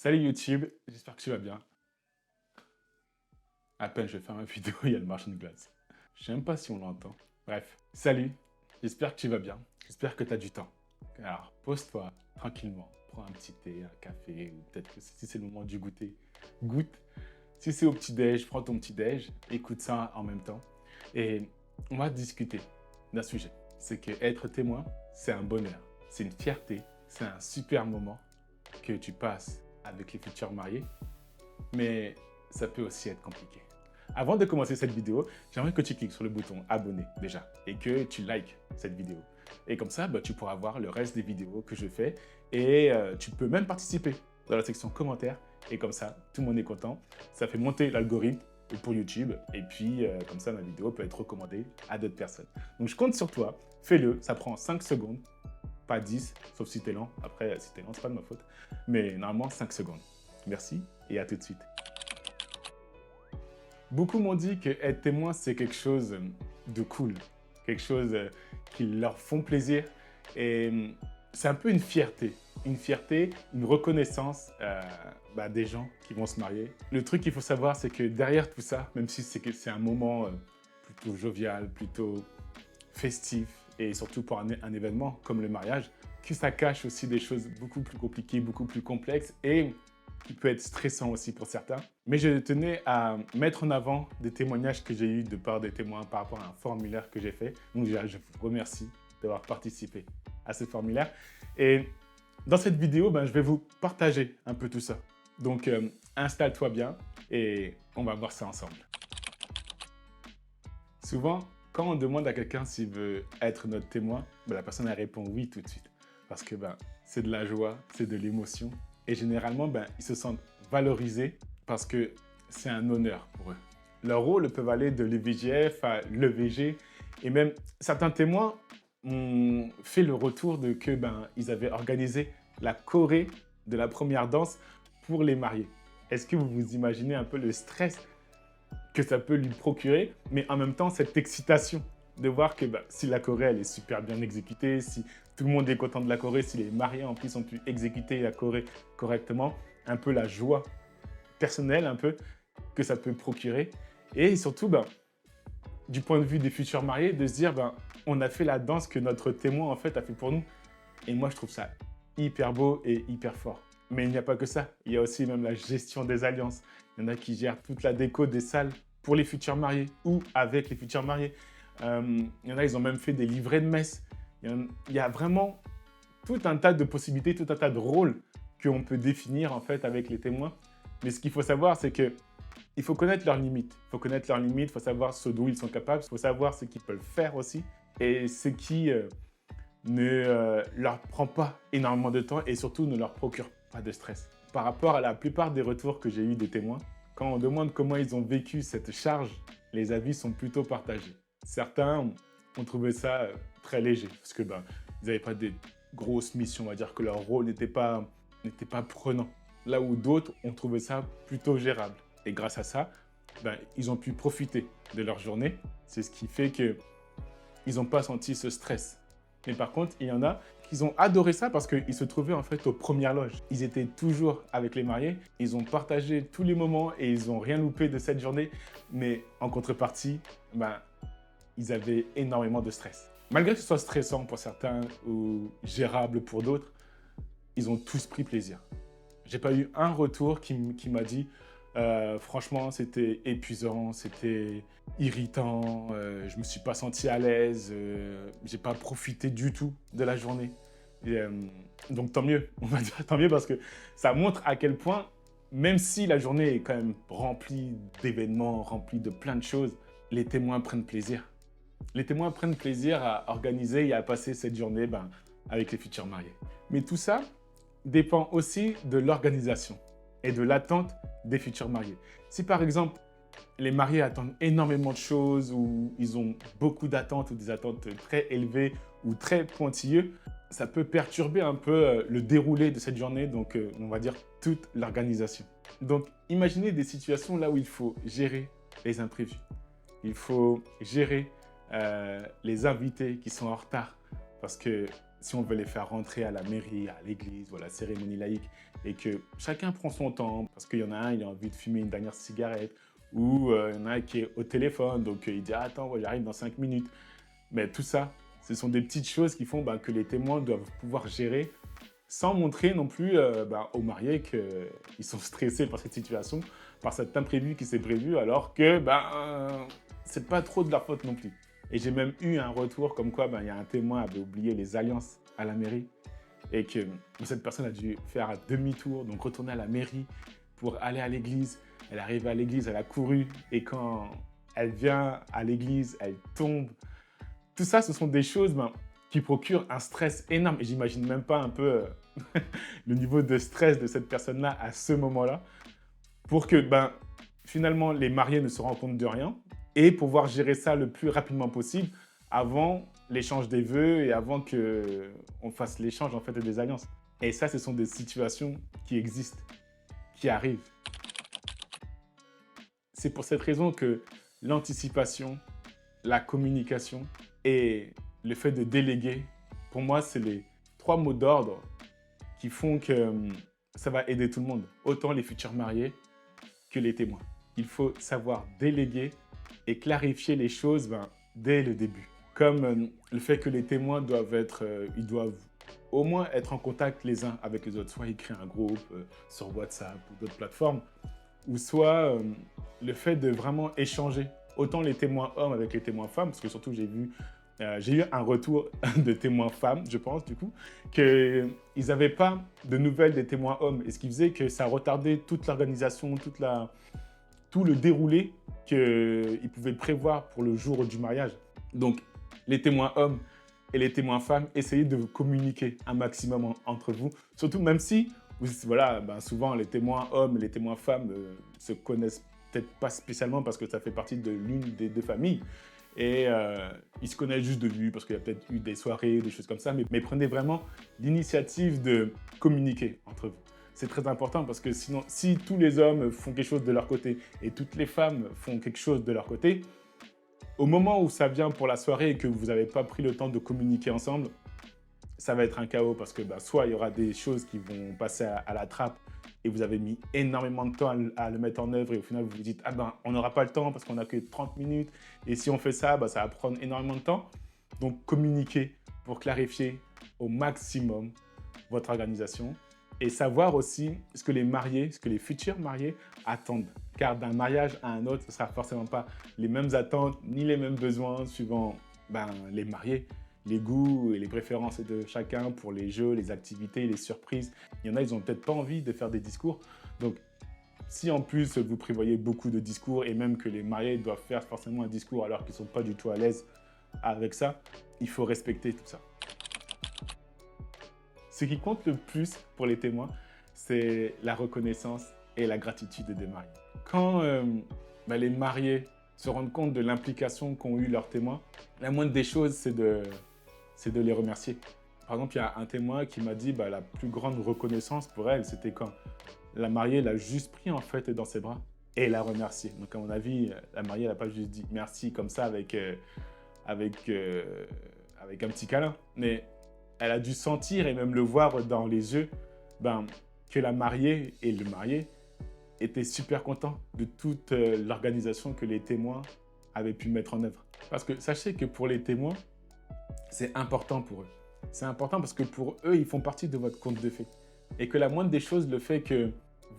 Salut YouTube, j'espère que tu vas bien. À peine je vais faire ma vidéo, il y a le marchand de glace. Je sais même pas si on l'entend. Bref, salut, j'espère que tu vas bien. J'espère que tu as du temps. Alors, pose-toi tranquillement, prends un petit thé, un café, ou peut-être que si c'est le moment du goûter, goûte. Si c'est au petit-déj, prends ton petit-déj, écoute ça en même temps. Et on va discuter d'un sujet. C'est que être témoin, c'est un bonheur, c'est une fierté, c'est un super moment que tu passes avec les futurs mariés, mais ça peut aussi être compliqué. Avant de commencer cette vidéo, j'aimerais que tu cliques sur le bouton abonner déjà et que tu likes cette vidéo. Et comme ça, tu pourras voir le reste des vidéos que je fais et tu peux même participer dans la section commentaires et comme ça, tout le monde est content. Ça fait monter l'algorithme pour YouTube et puis comme ça, ma vidéo peut être recommandée à d'autres personnes. Donc je compte sur toi, fais-le, ça prend 5 secondes, pas 10, sauf si t'es lent. Après, si t'es lent, c'est pas de ma faute. Mais normalement, 5 secondes. Merci et à tout de suite. Beaucoup m'ont dit que être témoin, c'est quelque chose de cool, quelque chose qui leur font plaisir. Et c'est un peu une fierté, une reconnaissance des gens qui vont se marier. Le truc qu'il faut savoir, c'est que derrière tout ça, même si c'est un moment plutôt jovial, plutôt festif, et surtout pour un événement comme le mariage, que ça cache aussi des choses beaucoup plus compliquées, beaucoup plus complexes, et qui peut être stressant aussi pour certains. Mais je tenais à mettre en avant des témoignages que j'ai eus de part des témoins par rapport à un formulaire que j'ai fait. Donc déjà, je vous remercie d'avoir participé à ce formulaire. Et dans cette vidéo, je vais vous partager un peu tout ça. Donc installe-toi bien et on va voir ça ensemble. Souvent, quand on demande à quelqu'un s'il veut être notre témoin, la personne elle répond oui tout de suite. Parce que c'est de la joie, c'est de l'émotion. Et généralement, ils se sentent valorisés parce que c'est un honneur pour eux. Leur rôle peut aller de l'EVGF à l'EVG. Et même certains témoins ont fait le retour de que ils avaient organisé la choré de la première danse pour les mariés. Est-ce que vous vous imaginez un peu le stress que ça peut lui procurer, mais en même temps cette excitation de voir que si la choré elle est super bien exécutée, si tout le monde est content de la choré, si les mariés en plus ont pu exécuter la choré correctement, un peu la joie personnelle un peu que ça peut procurer. Et surtout, du point de vue des futurs mariés, de se dire, on a fait la danse que notre témoin en fait a fait pour nous. Et moi, je trouve ça hyper beau et hyper fort. Mais il n'y a pas que ça. Il y a aussi même la gestion des alliances. Il y en a qui gèrent toute la déco des salles pour les futurs mariés ou avec les futurs mariés. Il y en a, ils ont même fait des livrets de messe. Il y a vraiment tout un tas de possibilités, tout un tas de rôles qu'on peut définir en fait avec les témoins. Mais ce qu'il faut savoir, c'est que il faut connaître leurs limites. Il faut connaître leurs limites, il faut savoir ce dont ils sont capables, il faut savoir ce qu'ils peuvent faire aussi et ce qui ne leur prend pas énormément de temps et surtout ne leur procure pas de stress. Par rapport à la plupart des retours que j'ai eus des témoins, quand on demande comment ils ont vécu cette charge, les avis sont plutôt partagés. Certains ont trouvé ça très léger parce que ils n'avaient pas des grosses missions, on va dire que leur rôle n'était pas prenant. Là où d'autres ont trouvé ça plutôt gérable. Et grâce à ça, ils ont pu profiter de leur journée. C'est ce qui fait qu'ils n'ont pas senti ce stress. Mais par contre, il y en a qui ont adoré ça parce qu'ils se trouvaient en fait aux premières loges. Ils étaient toujours avec les mariés, ils ont partagé tous les moments et ils n'ont rien loupé de cette journée. Mais en contrepartie, ils avaient énormément de stress. Malgré que ce soit stressant pour certains ou gérable pour d'autres, ils ont tous pris plaisir. J'ai pas eu un retour qui m'a dit franchement, c'était épuisant, c'était irritant, je me suis pas senti à l'aise, j'ai pas profité du tout de la journée. Et, donc tant mieux, on va dire tant mieux parce que ça montre à quel point, même si la journée est quand même remplie d'événements, remplie de plein de choses, les témoins prennent plaisir. Les témoins prennent plaisir à organiser et à passer cette journée avec les futurs mariés. Mais tout ça dépend aussi de l'organisation et de l'attente des futurs mariés. Si par exemple, les mariés attendent énormément de choses ou ils ont beaucoup d'attentes ou des attentes très élevées ou très pointilleuses, ça peut perturber un peu le déroulé de cette journée, donc on va dire toute l'organisation. Donc imaginez des situations là où il faut gérer les imprévus. Il faut gérer les invités qui sont en retard parce que si on veut les faire rentrer à la mairie, à l'église ou à la cérémonie laïque, et que chacun prend son temps, parce qu'il y en a un, il a envie de fumer une dernière cigarette, ou il y en a un qui est au téléphone, donc il dit «Attends, ouais, j'arrive dans 5 minutes». Mais tout ça, ce sont des petites choses qui font que les témoins doivent pouvoir gérer sans montrer non plus aux mariés qu'ils sont stressés par cette situation, par cet imprévu qui s'est prévu, alors que c'est pas trop de leur faute non plus. Et j'ai même eu un retour comme quoi il y a un témoin qui avait oublié les alliances à la mairie et que cette personne a dû faire un demi-tour, donc retourner à la mairie pour aller à l'église. Elle arrive à l'église, elle a couru et quand elle vient à l'église, elle tombe. Tout ça, ce sont des choses qui procurent un stress énorme. Et j'imagine même pas un peu le niveau de stress de cette personne-là à ce moment-là pour que finalement les mariés ne se rendent compte de rien et pouvoir gérer ça le plus rapidement possible avant l'échange des vœux et avant qu'on fasse l'échange en fait des alliances. Et ça, ce sont des situations qui existent, qui arrivent. C'est pour cette raison que l'anticipation, la communication et le fait de déléguer, pour moi, c'est les 3 mots d'ordre qui font que ça va aider tout le monde, autant les futurs mariés que les témoins. Il faut savoir déléguer et clarifier les choses dès le début. Comme le fait que les témoins ils doivent au moins être en contact les uns avec les autres. Soit ils créent un groupe sur WhatsApp ou d'autres plateformes, ou soit le fait de vraiment échanger. Autant les témoins hommes avec les témoins femmes, parce que surtout j'ai eu un retour de témoins femmes, je pense, du coup, qu'ils n'avaient pas de nouvelles des témoins hommes. Et ce qui faisait que ça retardait toute l'organisation, tout le déroulé qu'ils pouvaient prévoir pour le jour du mariage. Donc, les témoins hommes et les témoins femmes, essayez de communiquer un maximum entre vous. Surtout, même si, souvent, les témoins hommes et les témoins femmes se connaissent peut-être pas spécialement parce que ça fait partie de l'une des 2 familles. Et ils se connaissent juste de vue parce qu'il y a peut-être eu des soirées, des choses comme ça. Mais prenez vraiment l'initiative de communiquer entre vous. C'est très important parce que sinon, si tous les hommes font quelque chose de leur côté et toutes les femmes font quelque chose de leur côté, au moment où ça vient pour la soirée et que vous n'avez pas pris le temps de communiquer ensemble, ça va être un chaos parce que soit il y aura des choses qui vont passer à la trappe et vous avez mis énormément de temps à le mettre en œuvre et au final vous vous dites on n'aura pas le temps parce qu'on n'a que 30 minutes et si on fait ça, ça va prendre énormément de temps. Donc communiquez pour clarifier au maximum votre organisation et savoir aussi ce que les futurs mariés attendent. Car d'un mariage à un autre, ce ne sera forcément pas les mêmes attentes ni les mêmes besoins suivant les mariés. Les goûts et les préférences de chacun pour les jeux, les activités, les surprises. Il y en a, ils n'ont peut-être pas envie de faire des discours. Donc, si en plus vous prévoyez beaucoup de discours et même que les mariés doivent faire forcément un discours alors qu'ils ne sont pas du tout à l'aise avec ça, il faut respecter tout ça. Ce qui compte le plus pour les témoins, c'est la reconnaissance et la gratitude des mariés. Quand les mariés se rendent compte de l'implication qu'ont eu leurs témoins, la moindre des choses, c'est de les remercier. Par exemple, il y a un témoin qui m'a dit la plus grande reconnaissance pour elle, c'était quand la mariée l'a juste pris en fait dans ses bras et l'a remercié. Donc à mon avis, la mariée n'a pas juste dit merci comme ça avec un petit câlin, mais elle a dû sentir et même le voir dans les yeux que la mariée et le marié étaient super contents de toute l'organisation que les témoins avaient pu mettre en œuvre. Parce que sachez que pour les témoins, c'est important pour eux. C'est important parce que pour eux, ils font partie de votre conte de fées. Et que la moindre des choses, le fait que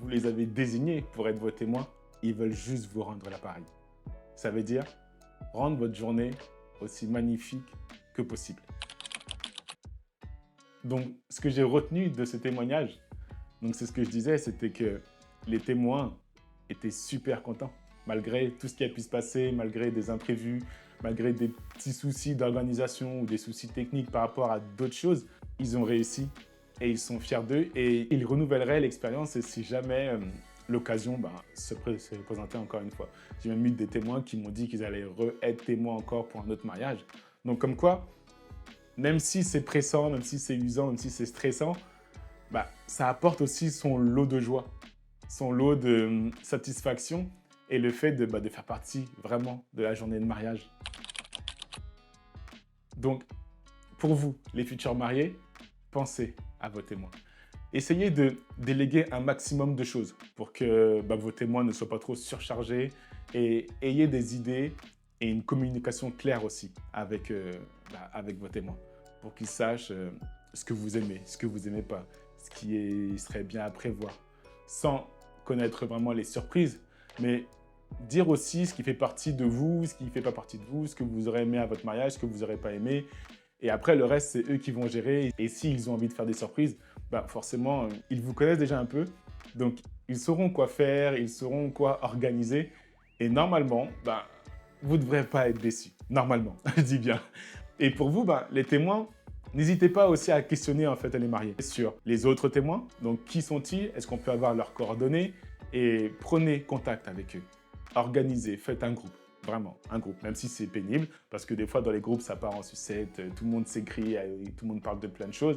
vous les avez désignés pour être vos témoins, ils veulent juste vous rendre l'appareil. Ça veut dire rendre votre journée aussi magnifique que possible. Donc, ce que j'ai retenu de ce témoignage, c'est ce que je disais, c'était que les témoins étaient super contents. Malgré tout ce qui a pu se passer, malgré des imprévus, malgré des petits soucis d'organisation ou des soucis techniques par rapport à d'autres choses, ils ont réussi et ils sont fiers d'eux et ils renouvelleraient l'expérience si jamais l'occasion se présentait encore une fois. J'ai même eu des témoins qui m'ont dit qu'ils allaient être témoins encore pour un autre mariage. Donc comme quoi, même si c'est pressant, même si c'est usant, même si c'est stressant, ça apporte aussi son lot de joie, son lot de satisfaction et le fait de faire partie vraiment de la journée de mariage. Donc, pour vous, les futurs mariés, pensez à vos témoins. Essayez de déléguer un maximum de choses pour que vos témoins ne soient pas trop surchargés et ayez des idées et une communication claire aussi avec vos témoins pour qu'ils sachent ce que vous aimez, ce que vous n'aimez pas, ce qui serait bien à prévoir, sans connaître vraiment les surprises, mais dire aussi ce qui fait partie de vous, ce qui ne fait pas partie de vous, ce que vous aurez aimé à votre mariage, ce que vous n'aurez pas aimé. Et après, le reste, c'est eux qui vont gérer. Et s'ils ont envie de faire des surprises, forcément, ils vous connaissent déjà un peu. Donc, ils sauront quoi faire, ils sauront quoi organiser. Et normalement, vous ne devrez pas être déçus. Normalement, je dis bien. Et pour vous, les témoins, n'hésitez pas aussi à questionner en fait les mariés sur les autres témoins. Donc, qui sont-ils? Est-ce qu'on peut avoir leurs coordonnées? Et prenez contact avec eux. Organisez, faites un groupe. Vraiment, un groupe, même si c'est pénible, parce que des fois, dans les groupes, ça part en sucette, tout le monde s'écrit, tout le monde parle de plein de choses.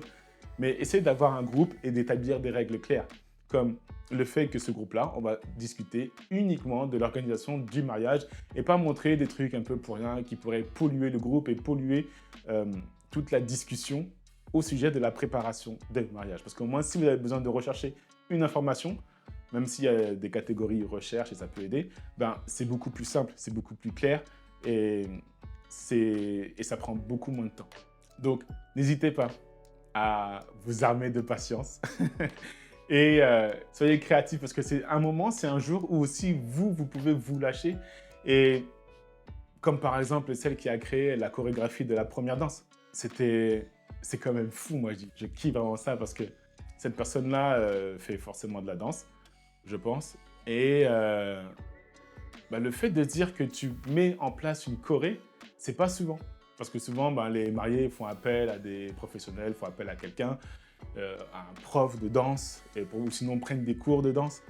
Mais essayez d'avoir un groupe et d'établir des règles claires, comme le fait que ce groupe-là, on va discuter uniquement de l'organisation du mariage et pas montrer des trucs un peu pour rien qui pourraient polluer le groupe et polluer toute la discussion au sujet de la préparation du mariage. Parce qu'au moins, si vous avez besoin de rechercher une information, même s'il y a des catégories recherche et ça peut aider, c'est beaucoup plus simple, c'est beaucoup plus clair et ça prend beaucoup moins de temps. Donc, n'hésitez pas à vous armer de patience et soyez créatifs parce que c'est un moment, c'est un jour où aussi vous pouvez vous lâcher. Et comme par exemple celle qui a créé la chorégraphie de la première danse. C'est quand même fou, moi je kiffe vraiment ça parce que cette personne-là fait forcément de la danse, je pense. Et le fait de dire que tu mets en place une choré, c'est pas souvent. Parce que souvent, les mariés font appel à des professionnels, font appel à quelqu'un, à un prof de danse, ou sinon prennent des cours de danse.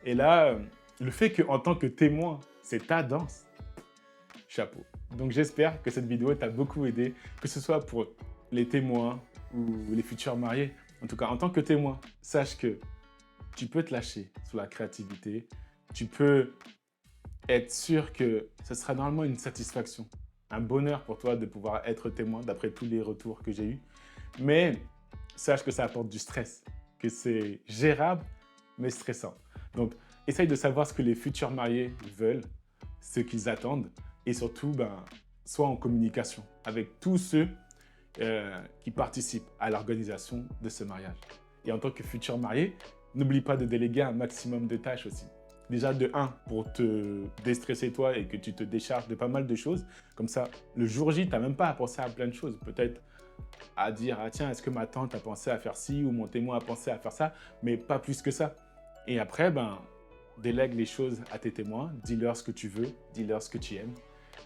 Et là, le fait qu'en tant que témoin, c'est ta danse, chapeau. Donc j'espère que cette vidéo t'a beaucoup aidé, que ce soit pour les témoins ou les futurs mariés. En tout cas, en tant que témoin, sache que tu peux te lâcher sur la créativité. Tu peux être sûr que ce sera normalement une satisfaction, un bonheur pour toi de pouvoir être témoin d'après tous les retours que j'ai eus. Mais sache que ça apporte du stress, que c'est gérable mais stressant. Donc, essaye de savoir ce que les futurs mariés veulent, ce qu'ils attendent et surtout, sois en communication avec tous ceux qui participent à l'organisation de ce mariage. Et en tant que futur marié, n'oublie pas de déléguer un maximum de tâches aussi. Déjà de 1, pour te déstresser toi et que tu te décharges de pas mal de choses. Comme ça, le jour J, tu n'as même pas à penser à plein de choses. Peut-être à dire, ah tiens, est-ce que ma tante a pensé à faire ci ou mon témoin a pensé à faire ça, mais pas plus que ça. Et après, délègue les choses à tes témoins, dis-leur ce que tu veux, dis-leur ce que tu aimes.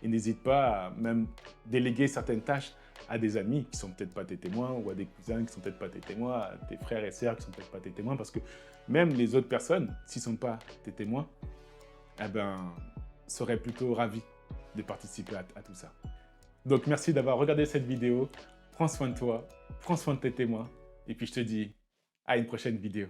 Et n'hésite pas à même déléguer certaines tâches à des amis qui sont peut-être pas tes témoins ou à des cousins qui sont peut-être pas tes témoins, à tes frères et sœurs qui sont peut-être pas tes témoins parce que même les autres personnes, s'ils sont pas tes témoins, seraient plutôt ravis de participer à tout ça. Donc merci d'avoir regardé cette vidéo. Prends soin de toi, prends soin de tes témoins et puis je te dis à une prochaine vidéo.